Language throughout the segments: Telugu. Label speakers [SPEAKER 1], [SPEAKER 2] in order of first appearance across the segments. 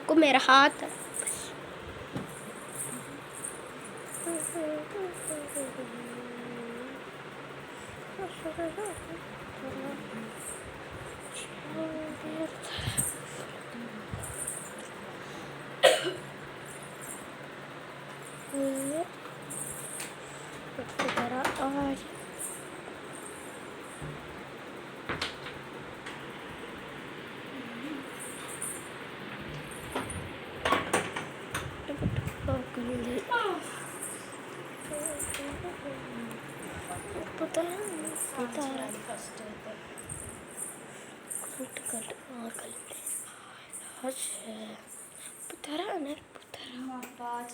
[SPEAKER 1] को मेरा हाथ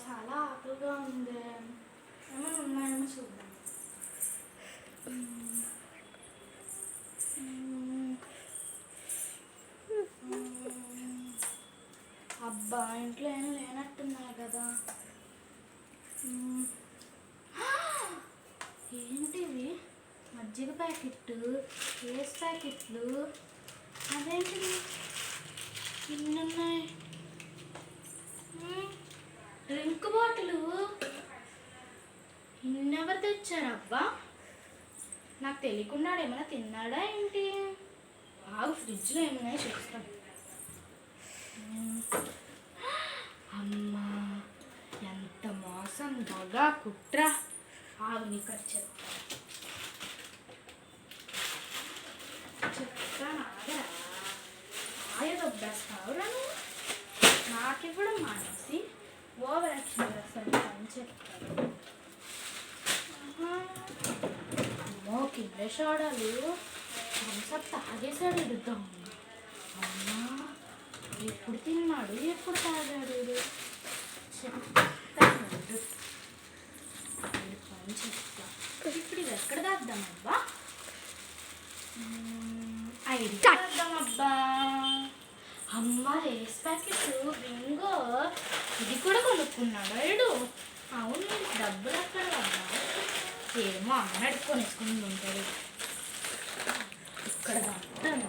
[SPEAKER 2] చాలా ఆకులుగా ఉంది. ఏమైనా ఉన్నాయేమో చూద్దాం. అబ్బా ఇంట్లో ఏం లేనట్టున్నాయి కదా. ఏంటివి? మజ్జిగ ప్యాకెట్లు, కేస్ ప్యాకెట్లు, అదేంటివి ఇన్ని ఉన్నాయి. డ్రింక్ బాటిలు ఇన్నెవరు తెచ్చారబ్బా? నాకు తెలియకుండా ఏమైనా తిన్నాడా ఏంటి? బాగా ఫ్రిడ్జ్లో ఏమైనా చూస్తాను. అమ్మా ఎంత మోసం, దగా, కుట్ర. ఆవుని చెప్తా నాగా దొబ్బేస్తావురా. నాకివ్వడం మానేసి ఓవర్ యాక్షన్ చేస్తాను అని చెప్తారు. అమ్మో కింద సోడాలు థమ్సప్ తాగేశాడు ఇడుద్దాం. అమ్మా ఎప్పుడు తిన్నాడు, ఎప్పుడు తాగాడు? చెప్తాను పని చెప్తా. ఇప్పుడు ఇది ఎక్కడ తాగుదామబ్బా? ఐడియా తాగుదామబ్బా. అమ్మ రేస్ ప్యాకెట్, బింగో, ఇది కూడా కొనుక్కున్నాడు వీడు. అవును డబ్బులు ఎక్కడ కదా? ఏమో అమ్మ అడుక్కొని వేసుకుని ఉంటాడు. ఇక్కడ అంటాను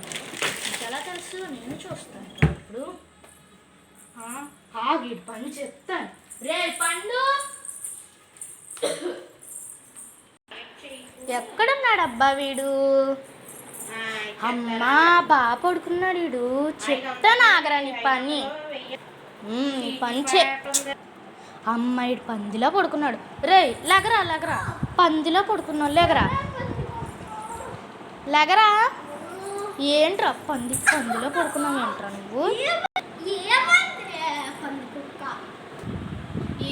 [SPEAKER 2] ఎలా తెలుసు? నేను చూస్తాను ఇప్పుడు. ఆగిడు పని చెప్తాను. రే పండు ఎక్కడున్నాడబ్బా వీడు? అమ్మా బాగా పడుకున్నాడు వీడు. చెప్తాను ఆగరా నీ పని. నీ పని అమ్మాయిడు పందిలో పడుకున్నాడు. రే లగరా లగరా, పందిలో పడుకున్నాడు. లెగరా లెగరా. ఏంట్రా పందిలో పడుకున్నావు ఏంట్రా నువ్వు?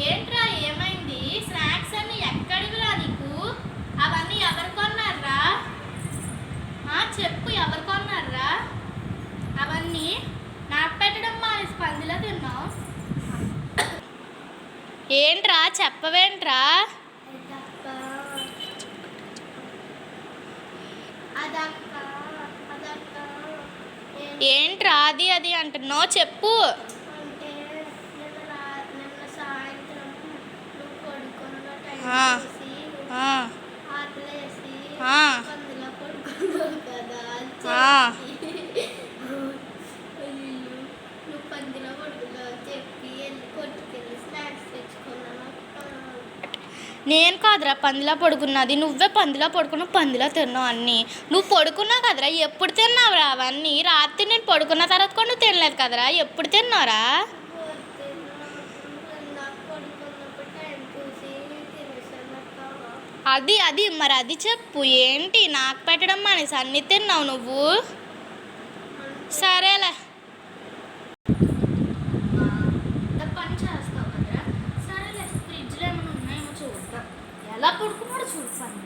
[SPEAKER 2] ఏంట్రా ఏమైంది? స్నాక్స్ అన్ని ఎక్కడివిరా నీకు? అవన్నీ ఎవరు కొన్నారా? చెప్పు ఎవరు కొన్నారా అవన్నీ? నాకు పెట్టడం మానేసి పందిలో తిన్నావు ఏంట్రా? చెప్పవేంట్రా? ఏంట్రా అది అది అంటున్నావు? చెప్పు. నేను కాదురా పందిలా పడుకున్నది, నువ్వే పందిలా పడుకున్నావు, పందిలా తిన్నావు అన్నీ. నువ్వు పడుకున్నావు కదరా, ఎప్పుడు తిన్నావురా అవన్నీ? రాత్రి నేను పడుకున్న తర్వాత కూడా నువ్వు తినలేదు కదరా, ఎప్పుడు తిన్నావురా? అది అది మరి అది చెప్పు. ఏంటి నాకు పెట్టడం మానేసి అన్నీ తిన్నావు నువ్వు? సరేలే పని చేస్తావు కదరా. సరేలే ఫ్రిడ్జ్లో ఏమైనా ఉన్నాయేమో చూద్దాం. ఎలా పడుకున్నాడు చూస్తాను.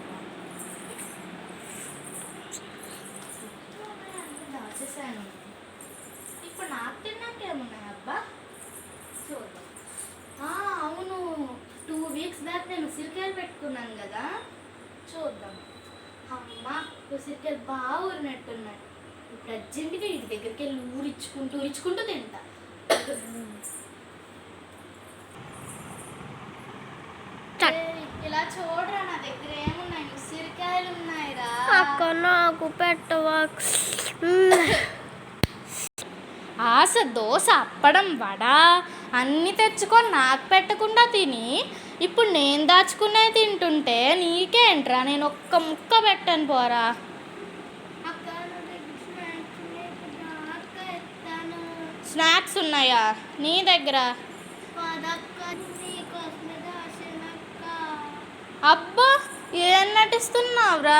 [SPEAKER 2] దాచేసాను. ఇప్పుడు నాకు తిన్నాక ఏమున్నాయబ్బా చూద్దాం. అవును 2 వీక్స్ బ్యాక్ నేను ఉసిరికాయలు పెట్టుకున్నాను కదా, చూద్దాం. ఉసిరికాయలు బాగా ఊరినట్టున్నాయి. ఇప్పుడు అర్జెంటుగా ఇంటి దగ్గరికి వెళ్ళి ఊరించుకుంటూ తింటా. ఇలా చూడరా, నా దగ్గర ఏమున్నాయి, ఉసిరికాయలు ఉన్నాయిరా.
[SPEAKER 1] అక్క నాకు పెట్టవా?
[SPEAKER 2] ఆశ దోశ అప్పడం వడ అన్నీ తెచ్చుకొని నాకు పెట్టకుండా తిని ఇప్పుడు నేను దాచుకునే తింటుంటే నీకేంట్రా, నేను ఒక్క ముక్క పెట్టను పోరా. స్నాక్స్ ఉన్నాయా నీ దగ్గర? అబ్బా ఏం నటిస్తున్నావురా?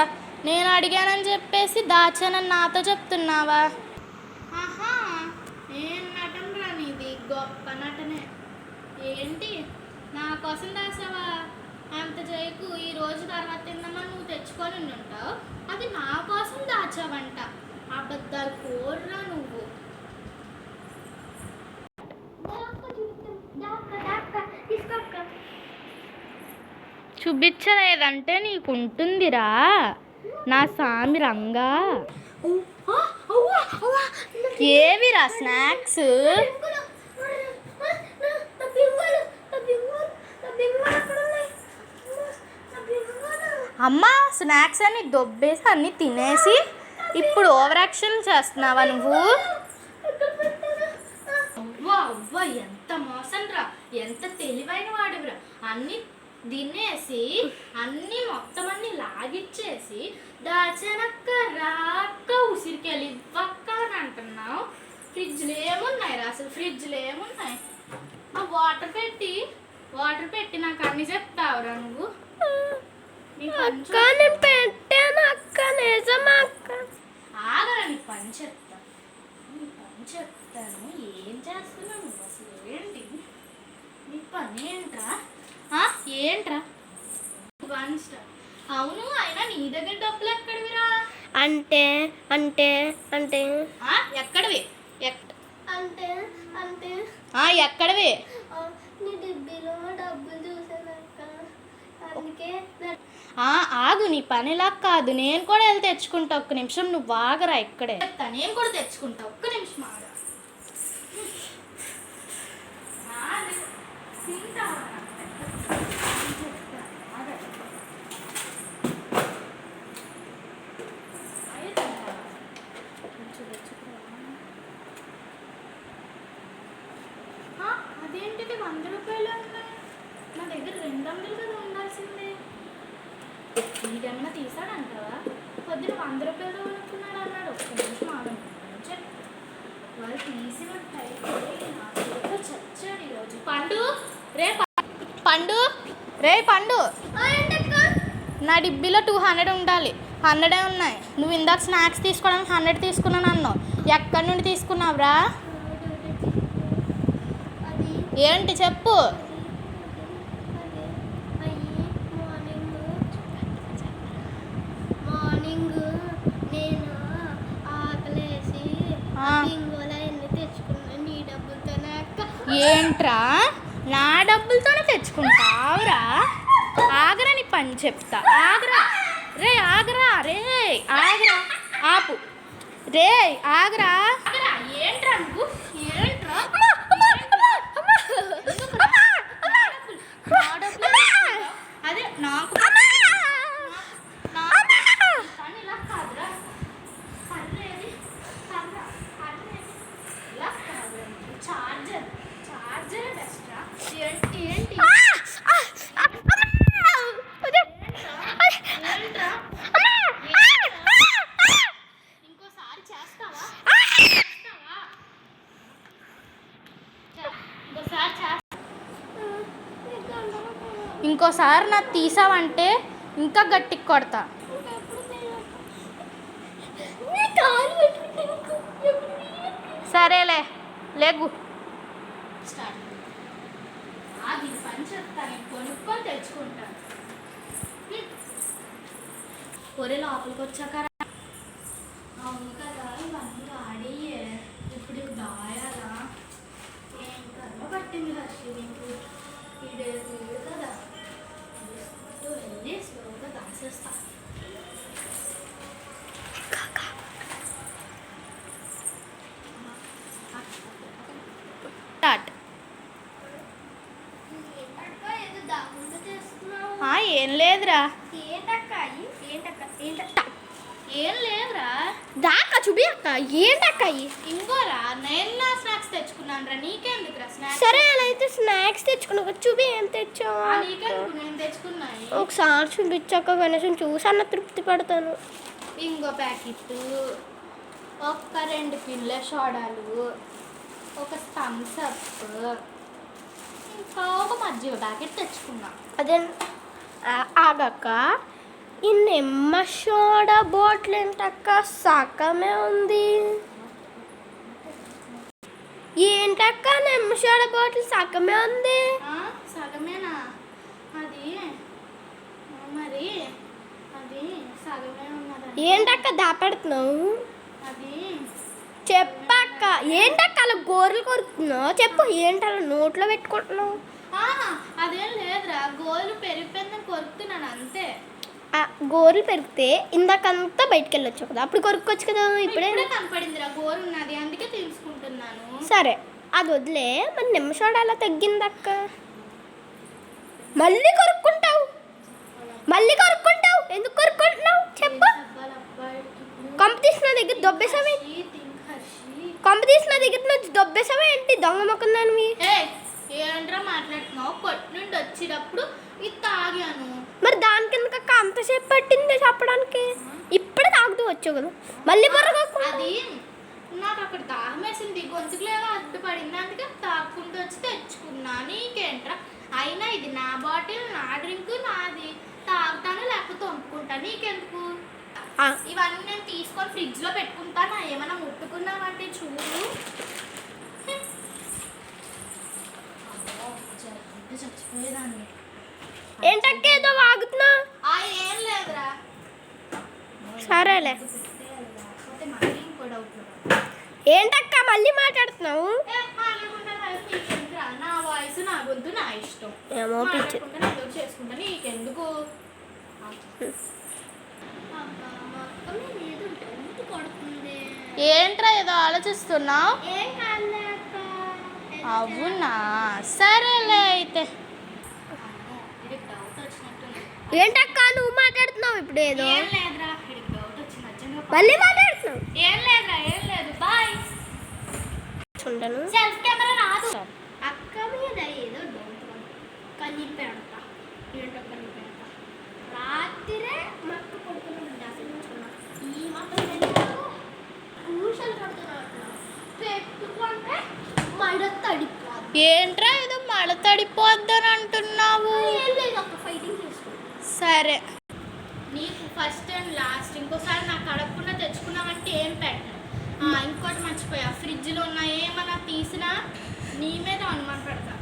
[SPEAKER 2] నేను అడిగానని చెప్పేసి దాచానని నాతో చెప్తున్నావా? ఆహా, ఏం నటనరా నీది, గొప్ప నటనే. ఏంటి నా కోసం దాసావా? అంత చేయకు. ఈ రోజు తర్వాత తిందామని నువ్వు తెచ్చుకొని ఉంటావు, అది నా కోసం దాచావంట. అబద్ధాలు కోర్రా నువ్వు. చూపించలేదంటే నీకుంటుందిరా నా సామి రంగా. ఏవిరా స్నాక్స్? అమ్మా, స్నాక్స్ అన్ని దొబ్బేసి అన్నీ తినేసి ఇప్పుడు ఓవర్ యాక్షన్ చేస్తున్నావా నువ్వు? అవ్వా అవ్వా, ఎంత మోసం రా, ఎంత తెలివైన వాడివిరా. అన్నీ తినేసి అన్నీ మొత్తం అన్నీ లాగిచ్చేసి దాచానక్క రాక్క ఉసిరికాయలు ఇవ్వక్క అని అంటున్నావు. ఫ్రిడ్జ్లో ఏమున్నాయి రా అసలు? ఫ్రిడ్జ్లో ఏమున్నాయి? ఆ వాటర్ పెట్టి నాకు అన్ని చెప్తావురా నువ్వు?
[SPEAKER 1] అక్క నేను పెట్టాను అక్క, నిజమా అక్క?
[SPEAKER 2] ఆగరా, నీ పని చెప్తాను. ఏం చేస్తున్నావు నువ్వు అసలు? ఏంటి నీ పని? ఏంట్రా? అవును, అయినా నీ దగ్గర డబ్బులు ఎక్కడివిరా?
[SPEAKER 1] అంటే అంటే అంటే
[SPEAKER 2] ఎక్కడివి?
[SPEAKER 1] అంటే అంటే
[SPEAKER 2] ఎక్కడివి?
[SPEAKER 1] నీ డిబ్బీలో డబ్బులు చూసానక్క, అందుకే.
[SPEAKER 2] ఆగు, నీ పనిలా కాదు, నేను కూడా వెళ్ళి తెచ్చుకుంటా. ఒక్క నిమిషం నువ్వు ఆగరా, ఇక్కడే నేను కూడా తెచ్చుకుంటా. ఒక్క నిమిషం ఆగరా. అదేంటిది 100 రూపాయలు ఉన్నాయి? నా దగ్గర 200 కదా ఉండాల్సిందే. ఇదన్నా తీసాడంటావా? పొద్దున 100 రూపాయలు కొనుక్కున్నాడు అన్నాడు. ఒక్క నిమిషం ఆగనుకున్నాను చెప్పు. వాళ్ళు తీసినట్టయితే నాకు చచ్చాడు ఈరోజు. పండు నా డిబ్బీలో 200 ఉండాలి. 100 ఉన్నాయి. నువ్వు ఇందాక స్నాక్స్ తీసుకోవడానికి 100 తీసుకున్నాను అన్నావు. ఎక్కడి నుండి తీసుకున్నావురా? ఏంటి చెప్పు.
[SPEAKER 1] మార్నింగ్ నేను ఆకలేసి తెచ్చుకున్నాను నీ డబ్బులతోనే అక్క.
[SPEAKER 2] ఏంట్రా, నా డబ్బులతోనే తెచ్చుకుంటావురా? ఆగరా, నీ పని చెప్తా. ఆగరా ఆపు రే, ఆగరా. ఏంట్రా నువ్వు? ఏంట్రా? అదే నాకు ఇలా కాదురా. చార్జర్ బెస్ట్రా. ఏంటి ఇంకోసారి చేస్తావా? ఇంకోసారి నాకు తీసావంటే ఇంకా గట్టికి కొడతా. సరేలే, లేగు. పని చెప్తాను, కొనుక్కొని తెచ్చుకుంటాను. ఒరే లోపలికి వచ్చాక అవును కదా, ఇవన్నీ వాడియే. ఇప్పుడు దాయాలా? ఏం కర్మ పట్టింది హర్షి నీకు. ఇదే కదా, వెళ్ళి స్లోగా దాసేస్తా. లేదురా.
[SPEAKER 1] ఏంటక్క
[SPEAKER 2] ఏం లేదురా.
[SPEAKER 1] దాకా చూపి అక్క ఏంటక్క
[SPEAKER 2] ఇంకోరా నేను స్నాక్స్ తెచ్చుకున్నాను రా. నీకెందుకురా స్నాక్స్?
[SPEAKER 1] సరే అలా అయితే స్నాక్స్ తెచ్చుకున్నా చూపి ఏం తెచ్చావు
[SPEAKER 2] నీకెందుకు? నేను తెచ్చుకున్నాయి.
[SPEAKER 1] ఒకసారి చూపించాక కనీసం చూసన్న తృప్తి పడతాను.
[SPEAKER 2] ఇంకో ప్యాకెట్, ఒక 2 పిల్ల సోడాలు, ఒక థమ్స్ అప్, ఇంకా ఒక మజ్జిగ ప్యాకెట్ తెచ్చుకున్నా.
[SPEAKER 1] అదే ఆగక్క ఈ నిమ్మ సోడా బాటిల్ ఏంటక్క సగమే ఉంది. ఏంటక్క నిమ్మ సోడా బాటిల్ సగమే ఉంది.
[SPEAKER 2] సగమేనా? అది మరి అది సగమే ఉన్నది.
[SPEAKER 1] ఏంటక్క దాపెడుతున్నావు?
[SPEAKER 2] అది
[SPEAKER 1] చెప్పక్క ఏంటక్క అలా గోర్లు కొరుకుతున్నావు? చెప్పు ఏంటి అలా నోట్లో పెట్టుకుంటున్నావు?
[SPEAKER 2] అదేం లేదురా, గోలు పెరిగిపోయిందని కొరుకుతున్నాను అంతే.
[SPEAKER 1] గోర్లు పెరిగితే ఇందాకంతా బయటకు వెళ్ళొచ్చు కదా, అప్పుడు కొరుక్కోవచ్చు కదా. ఇప్పుడే
[SPEAKER 2] కనపడిందిరా గోరు ఉన్నది, అందుకే తీసుకుంటున్నాను.
[SPEAKER 1] సరే అది వదిలే. మరి నిమ్మ సోడా అలా తగ్గిందక్క. మళ్ళీ కొరుక్కుంటావు ఎందుకు కొరుక్కుంటున్నావు చెప్పు. కంపెనీస్ దగ్గర దొబ్బేసావే ఏంటి దొంగ మొక్కం దానివి?
[SPEAKER 2] ఏంట్రా మాట్లాడుతున్నావు? కొట్టు నుండి వచ్చేటప్పుడు ఇది తాగాను.
[SPEAKER 1] మరి దానికి ఎందుకక్క అంతసేపు పట్టింది చెప్పడానికి? ఇప్పుడే తాగుతూ వచ్చావు కదా, మళ్ళీ
[SPEAKER 2] అది నాకు అక్కడ దాహం వేసింది, గొంతుకులేగా అడ్డుపడింది, అందుకే తాగుకుంటూ వచ్చి తెచ్చుకున్నా. నీకేంట్రా? అయినా ఇది నా బాటిల్, నా డ్రింక్, నాది. తాగుతాను లేకపోతే వంపుకుంటా, నీకెందుకు? ఇవన్నీ నేను తీసుకొని ఫ్రిడ్జ్ లో పెట్టుకుంటాను. ఏమైనా ముట్టుకున్నావంటే చూడు. చచ్చిపోయేదాన్ని.
[SPEAKER 1] ఏంటక్క ఏదో వాగుతున్నా?
[SPEAKER 2] ఏం లేదురా.
[SPEAKER 1] సరేలే. ఏంటక్క మళ్ళీ మాట్లాడుతున్నావు?
[SPEAKER 2] నా వాయిస్ నా గొంతు నా ఇష్టం.
[SPEAKER 1] ఏమో పిచ్చి
[SPEAKER 2] చేసుకుంటా, నీకెందుకు? ఏంట్రా ఏదో ఆలోచిస్తున్నావు? అవునా, సరేలే అయితే.
[SPEAKER 1] ఏంటక్క నువ్వు మాట్లాడుతున్నావు ఇప్పుడు ఏదో?
[SPEAKER 2] ఏం లేదురా,
[SPEAKER 1] మళ్ళీ మాట్లాడుతున్నావు?
[SPEAKER 2] ఏం లేదు. బాయ్.
[SPEAKER 1] చూడను
[SPEAKER 2] సెల్ఫ్ కెమెరా రాదు.
[SPEAKER 1] అక్క మీద ఏదో డౌట్ కని పెడతా. ఏంటో కని పెడతా. రాత్రే మక్క కొడుకున్నాడు. ఈ మక్క కూషలు కడుతున్నాడు. పెట్టుకుంటే మడ తడిపోదు.
[SPEAKER 2] ఏంట్రా ఏదో మడ తడిపోద్దని అంటున్నావు?
[SPEAKER 1] ఏం లేదు అక్క, ఫైటింగ్ చేసుకో.
[SPEAKER 2] సరే, నీకు ఫస్ట్ అండ్ లాస్ట్. ఇంకోసారి నాకు అడగకుండా తెచ్చుకున్నావంటే ఏం పెట్టను. ఇంకోటి మర్చిపోయా, ఫ్రిడ్జ్లో ఉన్న ఏమన్నా తీసినా నీ మీద అనుమాన పడతా.